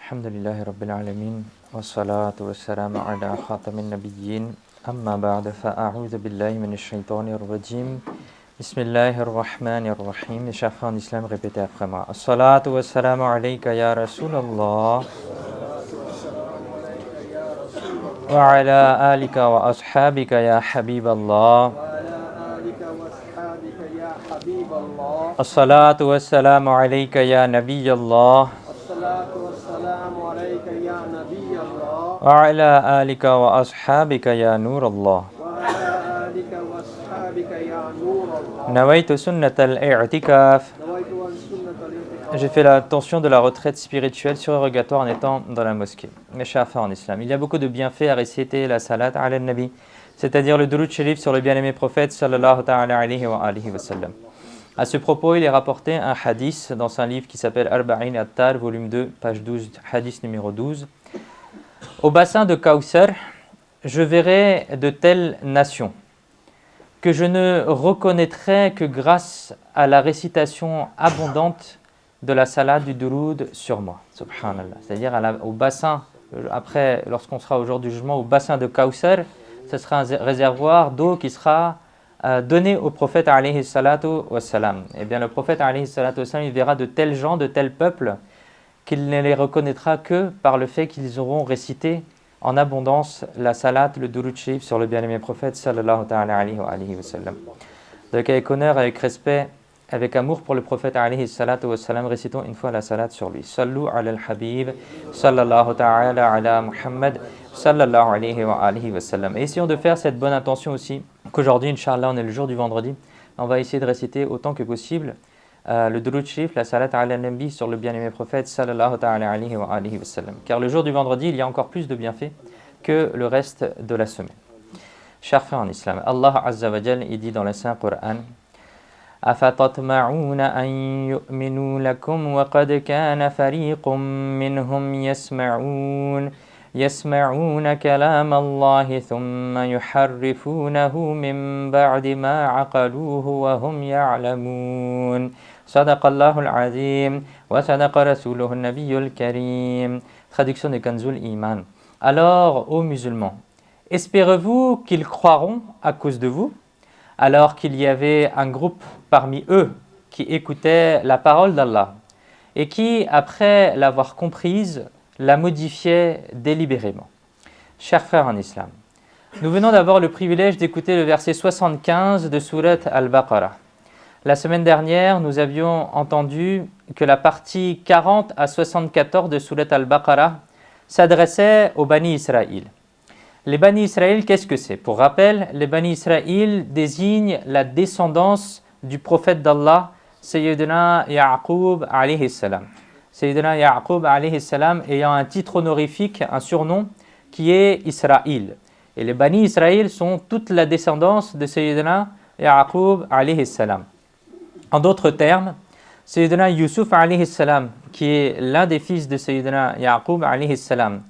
Alhamdulillahi Rabbil Alamin, wa salatu wa salamu ala khatamin nabiyyin, amma ba'da fa'a'udhu billahi minash shaitanir rajim, bismillahir rahmanir rahim. Mes chers frères en islam, répétez après moi. As-salatu wa salamu alayka ya Rasulallah, wa ala alika wa ashabika ya Habiballah. As-salatu wa salamu alayka ya Nabiyallah, وعلى آلك وأصحابك يا نور الله نويت سنة الاعتكاف. J'ai fait l'attention de la retraite spirituelle surrogatoire en étant dans la mosquée. Mes chers frères en islam, il y a beaucoup de bienfaits à réciter la salat ala nabi, c'est-à-dire le durud sharif sur le bien-aimé prophète sallallahu ta'ala alayhi wa alihi wa sallam. À ce propos, il est rapporté un hadith dans un livre qui s'appelle Arba'in Attar, volume 2, page 12, hadith numéro 12. Au bassin de Kawthar, je verrai de telles nations que je ne reconnaîtrai que grâce à la récitation abondante de la salat du durud sur moi. Subhanallah. C'est-à-dire au bassin, après, lorsqu'on sera au jour du jugement, au bassin de Kawthar, ce sera un réservoir d'eau qui sera donné au prophète alayhi salatu wassalam. Eh bien, le prophète alayhi salatu wassalam, il verra de tels gens, de tels peuples, qu'il ne les reconnaîtra que par le fait qu'ils auront récité en abondance la salat, le durud sharif sur le bien-aimé prophète sallallahu ta'ala alayhi wa alihi wa sallam. Donc avec honneur, avec respect, avec amour pour le prophète alayhi salatu wa sallam, récitons une fois la salat sur lui. Sallu ala al-habib sallallahu ta'ala ala Muhammad sallallahu alayhi wa alihi wa sallam. Et essayons de faire cette bonne intention aussi, qu'aujourd'hui, Inch'Allah, on est le jour du vendredi, on va essayer de réciter autant que possible le durud sharif, la salat ala nabi sur le bien-aimé prophète sallallahu ta'ala alayhi wa alihi wa sallam. Car le jour du vendredi, il y a encore plus de bienfaits que le reste de la semaine. Chers frères en islam, Allah Azza wa Jal, il dit dans le Saint Coran: أَفَتَطْمَعُونَ أَن يُؤْمِنُوا لَكُمْ وَقَدْ كَانَ فَرِيقٌ مِّنْهُمْ يَسْمَعُونَ كَلَامَ اللَّهِ ثُمَّ يُحَرِّفُونَهُ مِن بَعْدِ مَا عَقَلُوهُ وَهُمْ يَعْلَمُونَ صدق الله العظيم وصدق رسوله النبي الكريم. Traduction de Kanzul Iman. Alors, ô musulmans, espérez-vous qu'ils croiront à cause de vous, alors qu'il y avait un groupe parmi eux qui écoutait la parole d'Allah et qui, après l'avoir comprise, la modifiait délibérément. Chers frères en islam, nous venons d'avoir le privilège d'écouter le verset 75 de Surat Al-Baqarah. La semaine dernière, nous avions entendu que la partie 40 à 74 de Surat Al-Baqarah s'adressait aux Bani Israël. Les Bani Israël, qu'est-ce que c'est? Pour rappel, les Bani Israël désignent la descendance du prophète d'Allah, Sayyidina Ya'qub alayhi salam. Sayyidina Ya'qub alayhi salam ayant un titre honorifique, un surnom qui est Israël. Et les Bani Israël sont toute la descendance de Sayyidina Ya'qub alayhi salam. En d'autres termes, Sayyidina Yusuf alayhi salam, qui est l'un des fils de Sayyidina Ya'qub alayhi salam,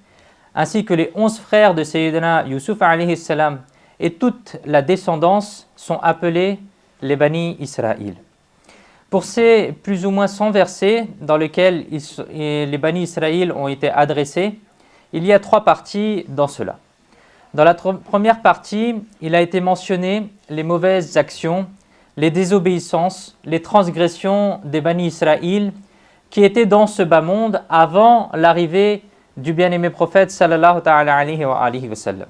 ainsi que les 11 frères de Sayyidina Yusuf alayhi salam et toute la descendance sont appelés les Bani Israël. Pour ces plus ou moins 100 versets dans lesquels les Bani Israël ont été adressés, il y a 3 parties dans cela. Dans la première partie, il a été mentionné les mauvaises actions, les désobéissances, les transgressions des Bani Israël qui étaient dans ce bas monde avant l'arrivée du bien-aimé prophète sallallahu ta'ala alayhi wa alihi wa sallam.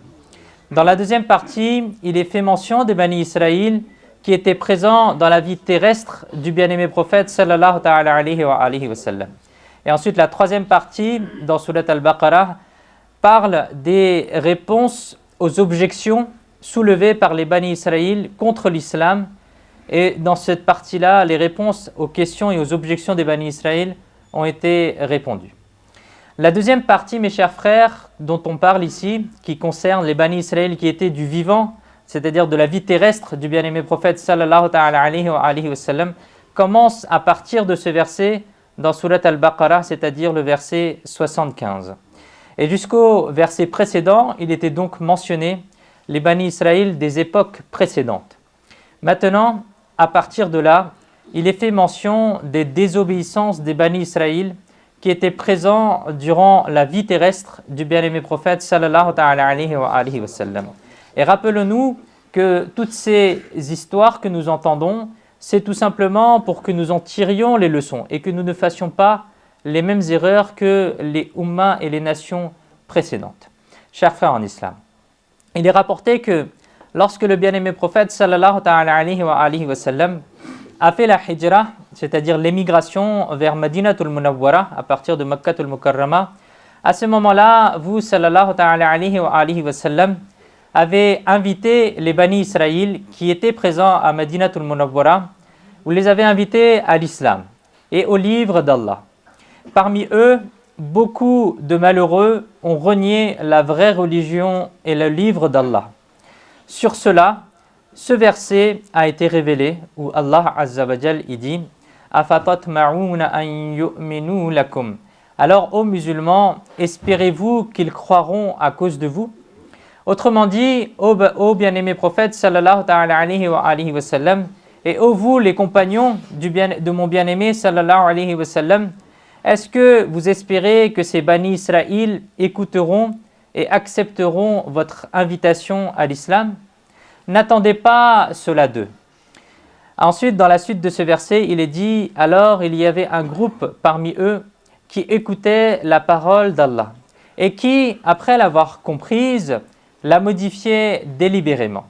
Dans la deuxième partie, il est fait mention des Bani Israël qui étaient présents dans la vie terrestre du bien-aimé prophète sallallahu ta'ala alayhi wa alihi wa sallam. Et ensuite, la troisième partie, dans Surat Al-Baqarah, parle des réponses aux objections soulevées par les Bani Israël contre l'islam. Et dans cette partie-là, les réponses aux questions et aux objections des Bani Israël ont été répondues. La deuxième partie, mes chers frères, dont on parle ici, qui concerne les Bani Israël qui étaient du vivant, c'est-à-dire de la vie terrestre du bien-aimé prophète sallallahu ta'ala alayhi wa sallam, commence à partir de ce verset dans Surat Al-Baqarah, c'est-à-dire le verset 75. Et jusqu'au verset précédent, il était donc mentionné les Bani Israël des époques précédentes. Maintenant, à partir de là, il est fait mention des désobéissances des Bani Israël qui étaient présents durant la vie terrestre du bien-aimé prophète sallallahu alayhi wa sallam. Et rappelons-nous que toutes ces histoires que nous entendons, c'est tout simplement pour que nous en tirions les leçons et que nous ne fassions pas les mêmes erreurs que les ummas et les nations précédentes. Chers frères en islam, il est rapporté que lorsque le bien-aimé prophète sallallahu alayhi wa sallam a fait la hijra, c'est-à-dire l'émigration vers Madinatul Munawwara à partir de Makkatul Mukarrama, à ce moment-là, vous sallallahu alayhi wa sallam avez invité les Bani Israël qui étaient présents à Madinatul Munawwara, vous les avez invités à l'islam et au livre d'Allah. Parmi eux, beaucoup de malheureux ont renié la vraie religion et le livre d'Allah. Sur cela, ce verset a été révélé où Allah Azza wa Jal dit « Afatatma'una an yu'minu lakum » Alors, ô musulmans, espérez-vous qu'ils croiront à cause de vous? Autrement dit, ô bien-aimé prophète sallallahu alayhi wa sallam, et ô vous les compagnons de mon bien-aimé sallallahu alayhi wa sallam, est-ce que vous espérez que ces Bani Israël écouteront et accepteront votre invitation à l'islam? N'attendez pas cela d'eux. Ensuite, dans la suite de ce verset, il est dit « Alors il y avait un groupe parmi eux qui écoutait la parole d'Allah et qui, après l'avoir comprise, la modifiait délibérément. »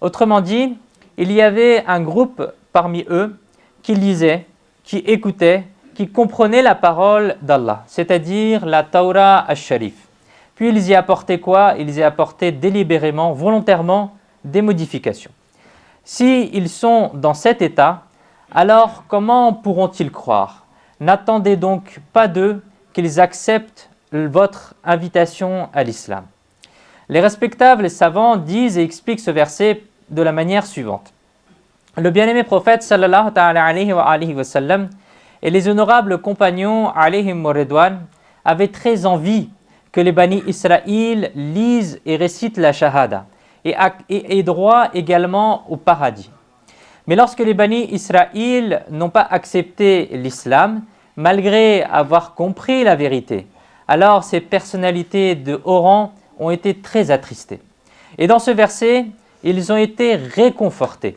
Autrement dit, il y avait un groupe parmi eux qui lisait, qui écoutait, qui comprenait la parole d'Allah, c'est-à-dire la Taura al-Sharif. Puis ils y apportaient quoi? Ils y apportaient délibérément, volontairement, des modifications. S'ils sont dans cet état, alors comment pourront-ils croire? N'attendez donc pas d'eux qu'ils acceptent votre invitation à l'islam. Les respectables savants disent et expliquent ce verset de la manière suivante. Le bien-aimé prophète sallallahu alayhi wa sallam et les honorables compagnons alayhim ridwan avaient très envie que les Bani Israël lisent et récitent la shahada et droit également au paradis. Mais lorsque les Bani Israël n'ont pas accepté l'islam, malgré avoir compris la vérité, alors ces personnalités de haut rang ont été très attristées. Et dans ce verset, ils ont été réconfortés.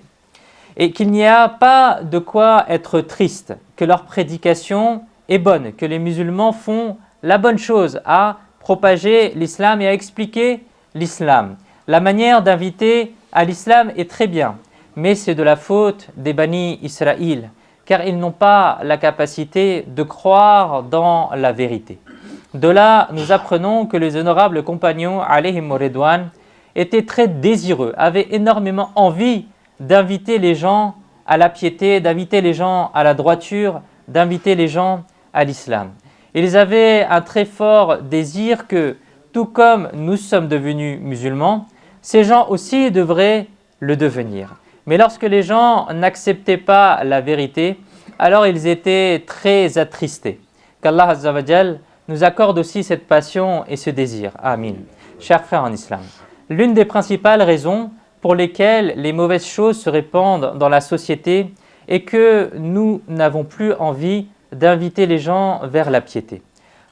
Et qu'il n'y a pas de quoi être triste, que leur prédication est bonne, que les musulmans font la bonne chose à propager l'islam et à expliquer l'islam. La manière d'inviter à l'islam est très bien, mais c'est de la faute des Bani Israël, car ils n'ont pas la capacité de croire dans la vérité. De là, nous apprenons que les honorables compagnons alayhim ridwan étaient très désireux, avaient énormément envie d'inviter les gens à la piété, d'inviter les gens à la droiture, d'inviter les gens à l'islam. Ils avaient un très fort désir que, tout comme nous sommes devenus musulmans, ces gens aussi devraient le devenir. Mais lorsque les gens n'acceptaient pas la vérité, alors ils étaient très attristés. Qu'Allah Azza wa Jal nous accorde aussi cette passion et ce désir. Amin. Chers frères en islam, l'une des principales raisons pour lesquelles les mauvaises choses se répandent dans la société est que nous n'avons plus envie d'inviter les gens vers la piété.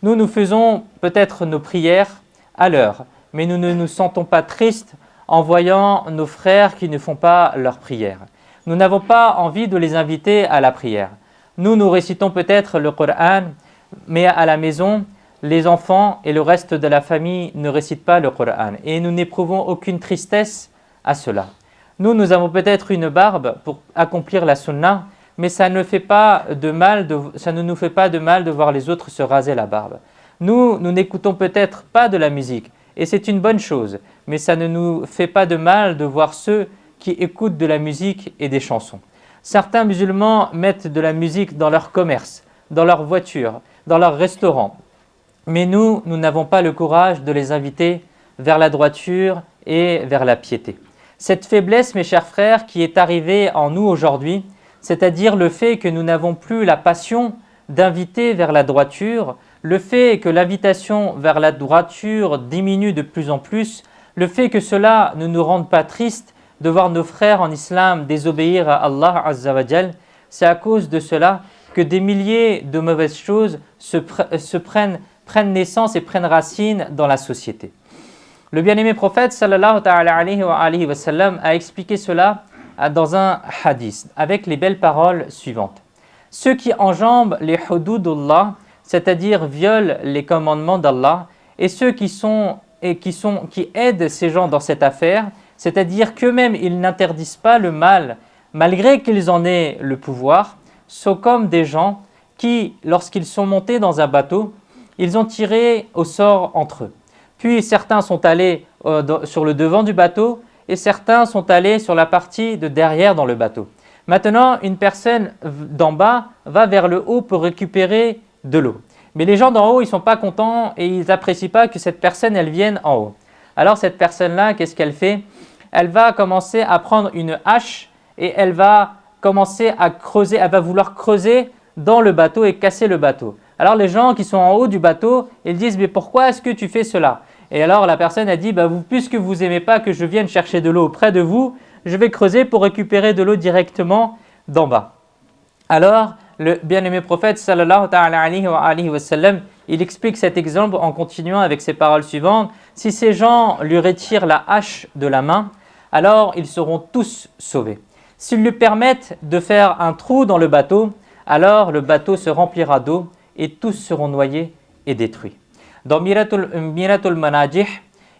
Nous faisons peut-être nos prières à l'heure, mais nous ne nous sentons pas tristes en voyant nos frères qui ne font pas leur prière. Nous n'avons pas envie de les inviter à la prière. Nous récitons peut-être le Coran, mais à la maison, les enfants et le reste de la famille ne récitent pas le Coran et nous n'éprouvons aucune tristesse à cela. Nous avons peut-être une barbe pour accomplir la sunna, mais ça ne nous fait pas de mal de voir les autres se raser la barbe. Nous n'écoutons peut-être pas de la musique, et c'est une bonne chose, mais ça ne nous fait pas de mal de voir ceux qui écoutent de la musique et des chansons. Certains musulmans mettent de la musique dans leur commerce, dans leur voiture, dans leur restaurant, mais nous n'avons pas le courage de les inviter vers la droiture et vers la piété. Cette faiblesse, mes chers frères, qui est arrivée en nous aujourd'hui, c'est-à-dire le fait que nous n'avons plus la passion d'inviter vers la droiture, le fait que l'invitation vers la droiture diminue de plus en plus, le fait que cela ne nous rende pas tristes de voir nos frères en islam désobéir à Allah Azza wa Jal, c'est à cause de cela que des milliers de mauvaises choses prennent naissance et prennent racine dans la société. Le bien-aimé prophète sallallahu alayhi wa sallam a expliqué cela dans un hadith avec les belles paroles suivantes. Ceux qui enjambent les hududullah, c'est-à-dire violent les commandements d'Allah, et ceux qui aident ces gens dans cette affaire, c'est-à-dire qu'eux-mêmes ils n'interdisent pas le mal malgré qu'ils en aient le pouvoir, sont comme des gens qui, lorsqu'ils sont montés dans un bateau, ils ont tiré au sort entre eux. Puis certains sont allés sur le devant du bateau et certains sont allés sur la partie de derrière dans le bateau. Maintenant, une personne d'en bas va vers le haut pour récupérer de l'eau. Mais les gens d'en haut, ils ne sont pas contents et ils n'apprécient pas que cette personne, elle vienne en haut. Alors cette personne-là, qu'est-ce qu'elle fait? Elle va commencer à prendre une hache et elle va commencer à creuser, elle va vouloir creuser dans le bateau et casser le bateau. Alors les gens qui sont en haut du bateau, ils disent « mais pourquoi est-ce que tu fais cela ?» Et alors la personne a dit « puisque vous n'aimez pas que je vienne chercher de l'eau près de vous, je vais creuser pour récupérer de l'eau directement d'en bas. » Alors le bien-aimé prophète sallallahu alayhi wa sallam, il explique cet exemple en continuant avec ces paroles suivantes. Si ces gens lui retirent la hache de la main, alors ils seront tous sauvés. S'ils lui permettent de faire un trou dans le bateau, alors le bateau se remplira d'eau et tous seront noyés et détruits. Dans Miratul Manajih,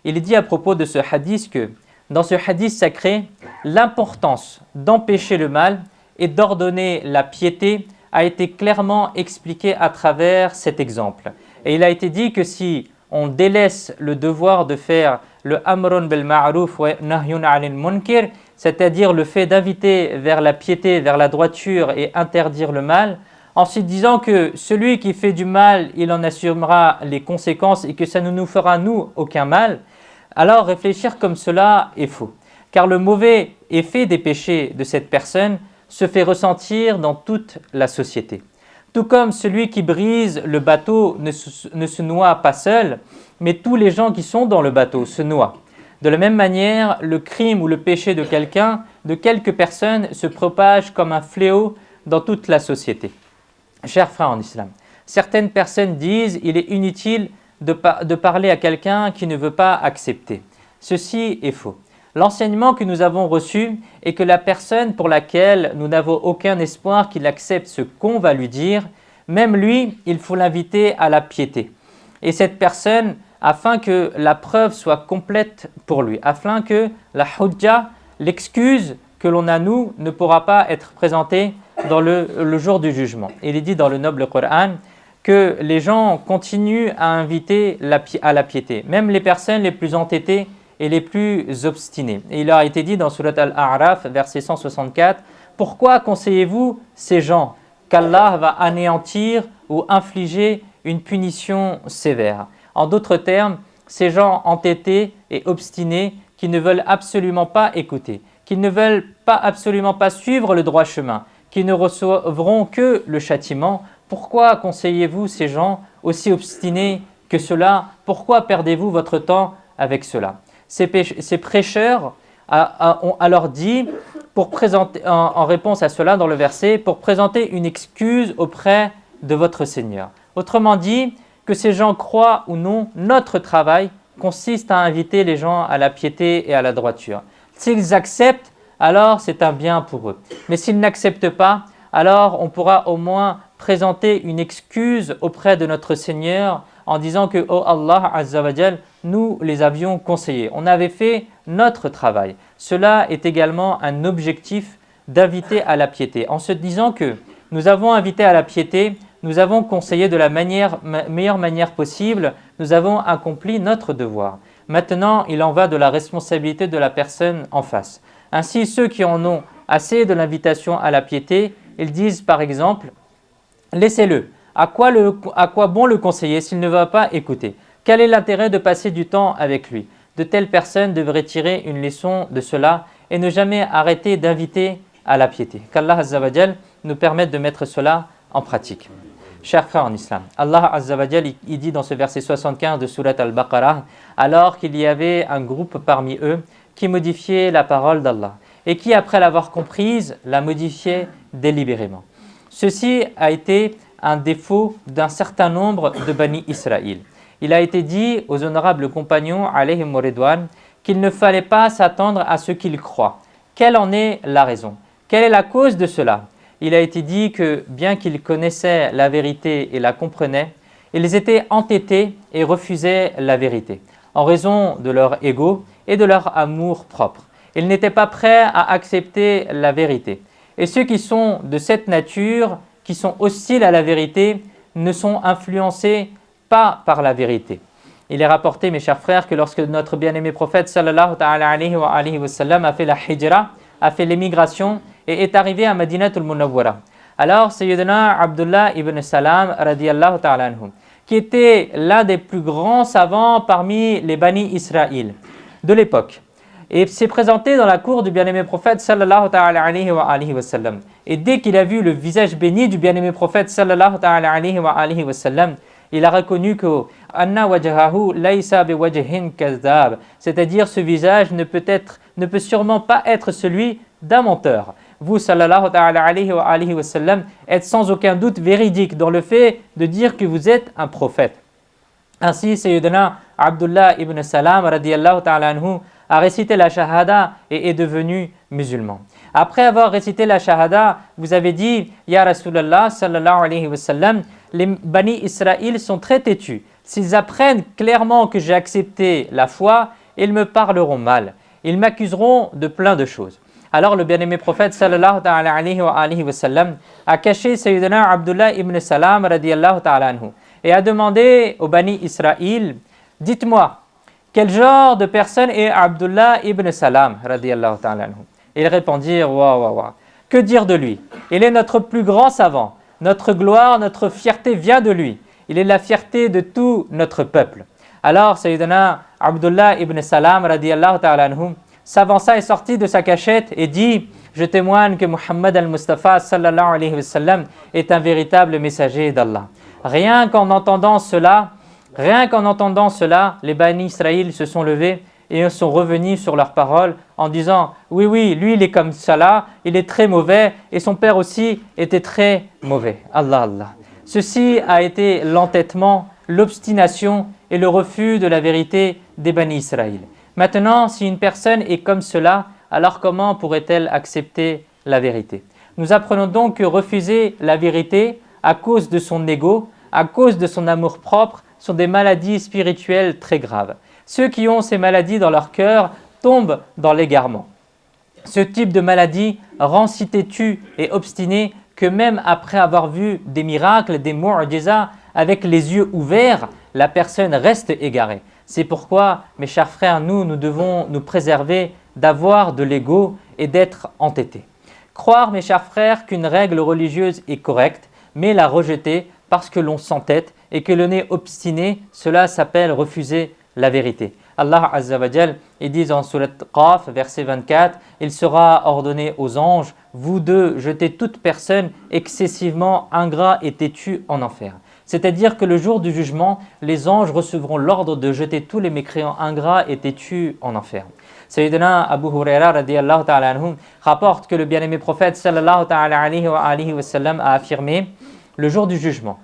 il dit à propos de ce hadith que dans ce hadith sacré, l'importance d'empêcher le mal et d'ordonner la piété a été clairement expliquée à travers cet exemple. Et il a été dit que si on délaisse le devoir de faire le amrun bil ma'ruf wa nahyun 'anil munkar, c'est-à-dire le fait d'inviter vers la piété, vers la droiture et interdire le mal, en se disant que celui qui fait du mal, il en assumera les conséquences et que ça ne nous fera nous aucun mal, alors réfléchir comme cela est faux. Car le mauvais effet des péchés de cette personne se fait ressentir dans toute la société. Tout comme celui qui brise le bateau ne se noie pas seul, mais tous les gens qui sont dans le bateau se noient. De la même manière, le crime ou le péché de quelqu'un, de quelques personnes, se propage comme un fléau dans toute la société. Chers frères en islam, certaines personnes disent qu'il est inutile de parler à quelqu'un qui ne veut pas accepter. Ceci est faux. L'enseignement que nous avons reçu est que la personne pour laquelle nous n'avons aucun espoir qu'il accepte ce qu'on va lui dire, même lui, il faut l'inviter à la piété. Et cette personne, afin que la preuve soit complète pour lui, afin que la hujja, l'excuse que l'on a nous, ne pourra pas être présentée dans le jour du jugement. Il est dit dans le noble Coran que les gens continuent à inviter à la piété, même les personnes les plus entêtées et les plus obstinés. Et il a été dit dans Surat Al-A'raf, verset 164, « Pourquoi conseillez-vous ces gens qu'Allah va anéantir ou infliger une punition sévère ?» En d'autres termes, ces gens entêtés et obstinés qui ne veulent absolument pas écouter, qui ne veulent absolument pas suivre le droit chemin, qui ne recevront que le châtiment. Pourquoi conseillez-vous ces gens aussi obstinés que cela? Pourquoi perdez-vous votre temps avec cela? Ces prêcheurs ont alors dit, en réponse à cela dans le verset, pour présenter une excuse auprès de votre Seigneur. Autrement dit, que ces gens croient ou non, notre travail consiste à inviter les gens à la piété et à la droiture. S'ils acceptent, alors c'est un bien pour eux. Mais s'ils n'acceptent pas, alors on pourra au moins présenter une excuse auprès de notre Seigneur en disant que « Oh Allah Azza wa Jal, nous les avions conseillés, on avait fait notre travail. » Cela est également un objectif d'inviter à la piété. En se disant que nous avons invité à la piété, nous avons conseillé de la meilleure manière possible, nous avons accompli notre devoir. Maintenant, il en va de la responsabilité de la personne en face. Ainsi, ceux qui en ont assez de l'invitation à la piété, ils disent par exemple « Laissez-le. À quoi bon le conseiller s'il ne va pas écouter? Quel est l'intérêt de passer du temps avec lui? De telles personnes devraient tirer une leçon de cela et ne jamais arrêter d'inviter à la piété. Qu'Allah Azza wa Jal nous permette de mettre cela en pratique. Chers frères en islam, Allah Azza wa Jal, il dit dans ce verset 75 de Surat Al-Baqarah, alors qu'il y avait un groupe parmi eux qui modifiait la parole d'Allah et qui, après l'avoir comprise, la modifiait délibérément. Ceci a été un défaut d'un certain nombre de Bani Israël. Il a été dit aux honorables compagnons, alayhim ridwan, qu'il ne fallait pas s'attendre à ce qu'ils croient. Quelle en est la raison? Quelle est la cause de cela? Il a été dit que bien qu'ils connaissaient la vérité et la comprenaient, ils étaient entêtés et refusaient la vérité, en raison de leur ego et de leur amour propre. Ils n'étaient pas prêts à accepter la vérité. Et ceux qui sont de cette nature, qui sont hostiles à la vérité, ne sont influencés pas par la vérité. Il est rapporté, mes chers frères, que lorsque notre bien-aimé prophète sallallahu alayhi wa sallam a fait la hijra, a fait l'émigration et est arrivé à Madinatul Munawwara. Alors, Sayyidina Abdullah ibn Salam, radiyallahu ta'ala anhu, qui était l'un des plus grands savants parmi les Bani Israël de l'époque, et s'est présenté dans la cour du bien-aimé prophète sallallahu alayhi wa sallam. Et dès qu'il a vu le visage béni du bien-aimé prophète sallallahu alayhi wa sallam, il a reconnu que anna wajhahu laysa biwajhin kadhab, c'est-à-dire ce visage ne peut sûrement pas être celui d'un menteur. Vous, sallallahu alayhi wa sallam, êtes sans aucun doute véridique dans le fait de dire que vous êtes un prophète. Ainsi, Sayyidina Abdullah ibn Salam, radiyallahu ta'ala anhu, a récité la shahada et est devenu musulman. Après avoir récité la shahada, vous avez dit, Ya Rasulallah, sallallahu alayhi wa sallam, les Bani Israël sont très têtus. S'ils apprennent clairement que j'ai accepté la foi, ils me parleront mal. Ils m'accuseront de plein de choses. Alors le bien-aimé prophète sallallahu alayhi wa sallam a caché Sayyidina Abdullah ibn Salam radiyallahu ta'ala anhu et a demandé aux Bani Israël, dites-moi, quel genre de personne est Abdullah ibn Salam radiyallahu ta'ala anhu? Ils répondirent, que dire de lui? Il est notre plus grand savant, notre gloire, notre fierté vient de lui. Il est la fierté de tout notre peuple. Alors Sayyidina Abdullah ibn Salam radiyallahu ta'ala anhu s'avança et sortit de sa cachette et dit, je témoigne que Muhammad al-Mustafa sallallahu alayhi wa sallam est un véritable messager d'Allah. Rien qu'en entendant cela, les Bani Israël se sont levés et sont revenus sur leurs paroles en disant, oui, lui il est comme ça, il est très mauvais et son père aussi était très mauvais. Allah. Ceci a été l'entêtement, l'obstination et le refus de la vérité des Bani Israël. Maintenant, si une personne est comme cela, alors comment pourrait-elle accepter la vérité? Nous apprenons donc que refuser la vérité à cause de son ego, à cause de son amour-propre, sont des maladies spirituelles très graves. Ceux qui ont ces maladies dans leur cœur tombent dans l'égarement. Ce type de maladie rend si têtu et obstiné que même après avoir vu des miracles, des mu'jiza, avec les yeux ouverts, la personne reste égarée. C'est pourquoi, mes chers frères, nous devons nous préserver d'avoir de l'ego et d'être entêtés. Croire, mes chers frères, qu'une règle religieuse est correcte, mais la rejeter parce que l'on s'entête et que l'on est obstiné, cela s'appelle refuser la vérité. Allah Azza wa Jal, il dit en Surat Qaf, verset 24, « Il sera ordonné aux anges, vous deux, jetez toute personne excessivement ingrat et têtu en enfer. » C'est-à-dire que le jour du jugement, les anges recevront l'ordre de jeter tous les mécréants ingrats et têtus en enfer. Sayyidina Abu Huraira radiyallahu ta'ala anhu rapporte que le bien-aimé prophète sallallahu ta'ala alayhi wa sallam a affirmé, le jour du jugement,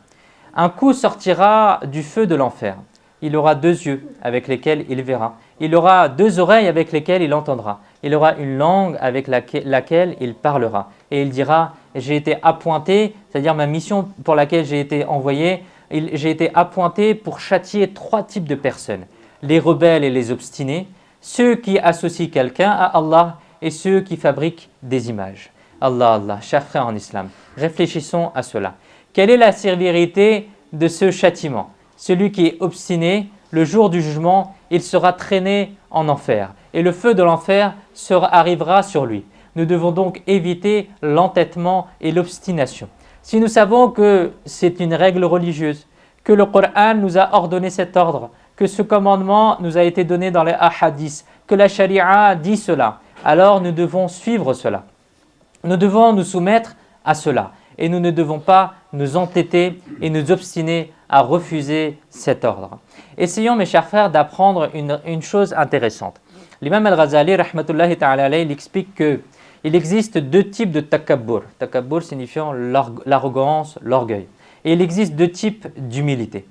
un coup sortira du feu de l'enfer. Il aura deux yeux avec lesquels il verra. Il aura deux oreilles avec lesquelles il entendra. Il aura une langue avec laquelle il parlera. Et il dira, j'ai été appointé, c'est-à-dire ma mission pour laquelle j'ai été envoyé, j'ai été appointé pour châtier trois types de personnes. Les rebelles et les obstinés, ceux qui associent quelqu'un à Allah et ceux qui fabriquent des images. Allah, chers frères en islam, réfléchissons à cela. Quelle est la sévérité de ce châtiment? Celui qui est obstiné, le jour du jugement, il sera traîné en enfer. Et le feu de l'enfer arrivera sur lui. Nous devons donc éviter l'entêtement et l'obstination. Si nous savons que c'est une règle religieuse, que le Coran nous a ordonné cet ordre, que ce commandement nous a été donné dans les hadiths, que la charia dit cela, alors nous devons suivre cela. Nous devons nous soumettre à cela. Et nous ne devons pas nous entêter et nous obstiner à refuser cet ordre. Essayons, mes chers frères, d'apprendre une chose intéressante. L'imam al-Ghazali, rahmatullahi ta'ala alayhi, il explique que Il existe deux types de takabbur. Takabbur signifiant l'arrogance, l'orgueil. Et il existe deux types d'humilité.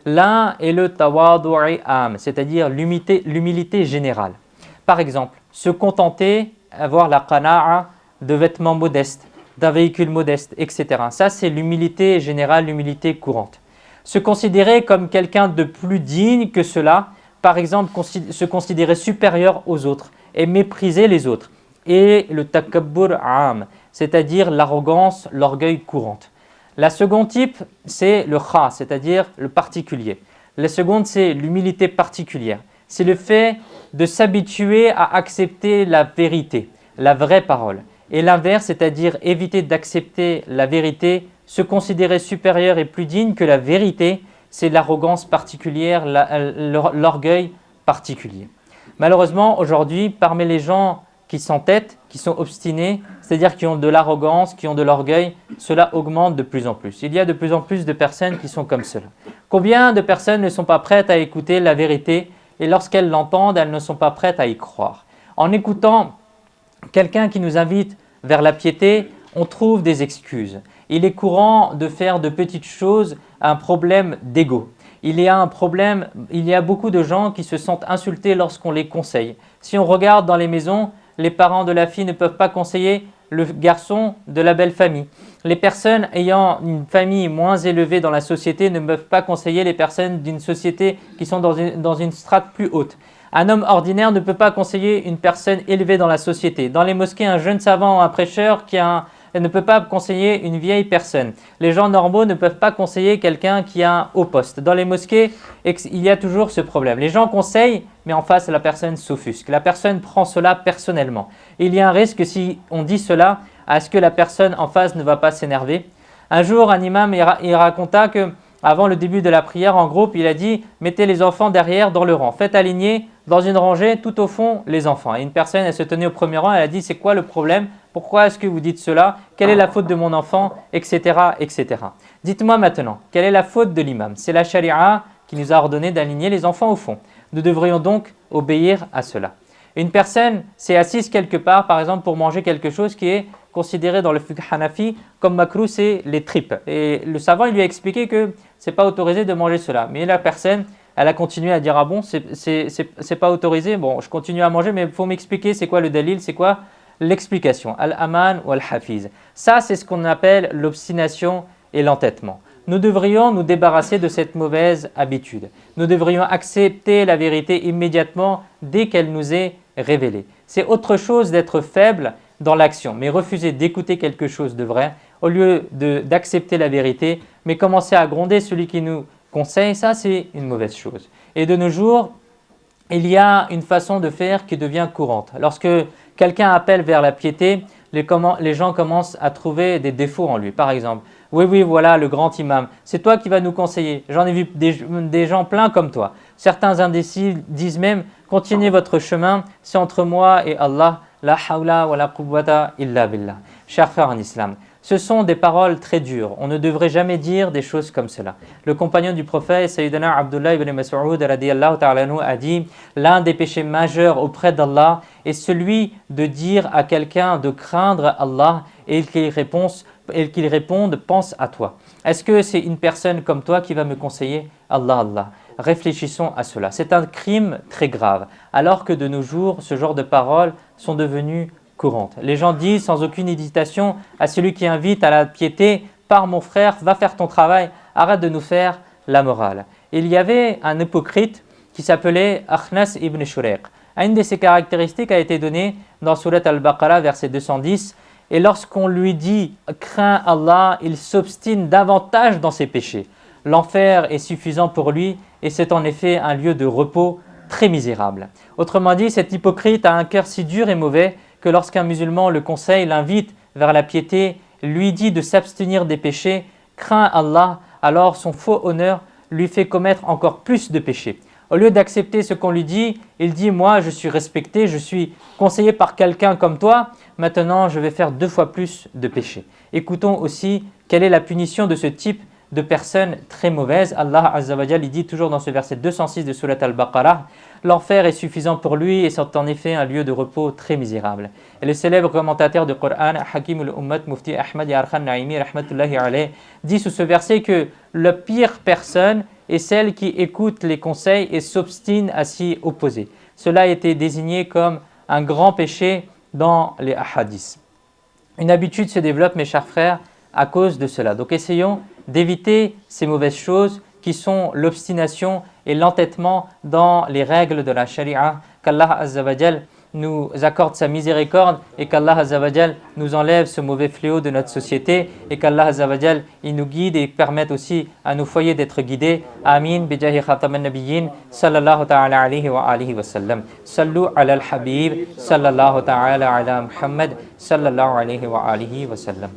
L'un est le tawadu'i am, c'est-à-dire l'humilité générale. Par exemple, se contenter, avoir la qana'a de vêtements modestes, d'un véhicule modeste, etc. Ça, c'est l'humilité générale, l'humilité courante. Se considérer comme quelqu'un de plus digne que cela, par exemple, se considérer supérieur aux autres et mépriser les autres. Et le takabbur am, c'est-à-dire l'arrogance, l'orgueil courante. La seconde type, c'est le kha, c'est-à-dire le particulier. La seconde, c'est l'humilité particulière. C'est le fait de s'habituer à accepter la vérité, la vraie parole. Et l'inverse, c'est-à-dire éviter d'accepter la vérité, se considérer supérieur et plus digne que la vérité, c'est l'arrogance particulière, l'orgueil particulier. Malheureusement, aujourd'hui, parmi les gens qui s'entêtent, qui sont obstinés, c'est-à-dire qui ont de l'arrogance, qui ont de l'orgueil, cela augmente de plus en plus. Il y a de plus en plus de personnes qui sont comme cela. Combien de personnes ne sont pas prêtes à écouter la vérité et lorsqu'elles l'entendent, elles ne sont pas prêtes à y croire. En écoutant quelqu'un qui nous invite vers la piété, on trouve des excuses. Il est courant de faire de petites choses un problème d'ego. Il y a beaucoup de gens qui se sentent insultés lorsqu'on les conseille. Si on regarde dans les maisons, les parents de la fille ne peuvent pas conseiller le garçon de la belle famille. Les personnes ayant une famille moins élevée dans la société ne peuvent pas conseiller les personnes d'une société qui sont dans une strate plus haute. Un homme ordinaire ne peut pas conseiller une personne élevée dans la société. Dans les mosquées, un jeune savant ou un prêcheur ne peut pas conseiller une vieille personne. Les gens normaux ne peuvent pas conseiller quelqu'un qui a un haut poste. Dans les mosquées, il y a toujours ce problème. Les gens conseillent, mais en face, la personne s'offusque. La personne prend cela personnellement. Il y a un risque, si on dit cela, à ce que la personne en face ne va pas s'énerver. Un jour, un imam il raconta que avant le début de la prière en groupe, il a dit « Mettez les enfants derrière dans le rang. Faites aligner dans une rangée tout au fond les enfants. » Et une personne, elle se tenait au premier rang, elle a dit « C'est quoi le problème ? Pourquoi est-ce que vous dites cela ? Quelle est la faute de mon enfant ?» etc. etc. Dites-moi maintenant, quelle est la faute de l'imam ? C'est la charia qui nous a ordonné d'aligner les enfants au fond. Nous devrions donc obéir à cela. Une personne s'est assise quelque part, par exemple, pour manger quelque chose qui est considéré dans le fiqh hanafi comme makruh, c'est les tripes. Et le savant il lui a expliqué que c'est pas autorisé de manger cela. Mais la personne, elle a continué à dire ah bon, c'est pas autorisé. Bon, je continue à manger, mais il faut m'expliquer c'est quoi le dalil, c'est quoi l'explication. Al-aman ou al-hafiz. Ça, c'est ce qu'on appelle l'obstination et l'entêtement. Nous devrions nous débarrasser de cette mauvaise habitude. Nous devrions accepter la vérité immédiatement dès qu'elle nous est révélée. C'est autre chose d'être faible dans l'action, mais refuser d'écouter quelque chose de vrai, au lieu d'accepter la vérité, mais commencer à gronder celui qui nous conseille, ça c'est une mauvaise chose. Et de nos jours, il y a une façon de faire qui devient courante. Lorsque quelqu'un appelle vers la piété, les gens commencent à trouver des défauts en lui. Par exemple, oui, voilà le grand imam, c'est toi qui vas nous conseiller. J'en ai vu des gens pleins comme toi. Certains indécis disent même, continuez votre chemin, c'est entre moi et Allah. La hawla wa la quwwata illa billah. Chers frères en islam, ce sont des paroles très dures. On ne devrait jamais dire des choses comme cela. Le compagnon du prophète, Sayyidina Abdullah ibn Mas'ud radiyallahu ta'ala anhu, a dit « L'un des péchés majeurs auprès d'Allah est celui de dire à quelqu'un de craindre Allah et qu'il réponde « Pense à toi ». Est-ce que c'est une personne comme toi qui va me conseiller ? Allah, Allah. Réfléchissons à cela. C'est un crime très grave, alors que de nos jours, ce genre de paroles sont devenues courantes. Les gens disent sans aucune hésitation à celui qui invite à la piété « Pars mon frère, va faire ton travail, arrête de nous faire la morale ». Il y avait un hypocrite qui s'appelait Akhnas ibn Shurayq. Une de ses caractéristiques a été donnée dans Surat al-Baqarah, verset 210. Et lorsqu'on lui dit « Crains Allah », il s'obstine davantage dans ses péchés. L'enfer est suffisant pour lui et c'est en effet un lieu de repos très misérable. Autrement dit, cet hypocrite a un cœur si dur et mauvais que lorsqu'un musulman le conseille, l'invite vers la piété, lui dit de s'abstenir des péchés, craint Allah, alors son faux honneur lui fait commettre encore plus de péchés. Au lieu d'accepter ce qu'on lui dit, il dit « Moi, je suis respecté, je suis conseillé par quelqu'un comme toi, maintenant je vais faire 2 fois plus de péchés. » Écoutons aussi quelle est la punition de ce type de personnes très mauvaises. Allah Azza wa Jal, il dit toujours dans ce verset 206 de Surat Al-Baqarah, l'enfer est suffisant pour lui et c'est en effet un lieu de repos très misérable. Et le célèbre commentateur du Coran, Hakim al-Ummat Mufti Ahmad Yarkhan Naimi rahmatullahi alayh, dit sous ce verset que la pire personne est celle qui écoute les conseils et s'obstine à s'y opposer. Cela a été désigné comme un grand péché dans les hadiths. Une habitude se développe, mes chers frères, à cause de cela. Donc essayons d'éviter ces mauvaises choses qui sont l'obstination et l'entêtement dans les règles de la charia. Qu'Allah Azza wa Jal nous accorde sa miséricorde et qu'Allah Azza wa Jal nous enlève ce mauvais fléau de notre société et qu'Allah Azza wa Jal il nous guide et permette aussi à nos foyers d'être guidés. Amin. Bijahi khataman nabiyyin sallallahu ta'ala alayhi wa alihi wa sallam. Sallu ala al-habib sallallahu ta'ala ala Muhammad sallallahu alayhi wa alihi wa sallam.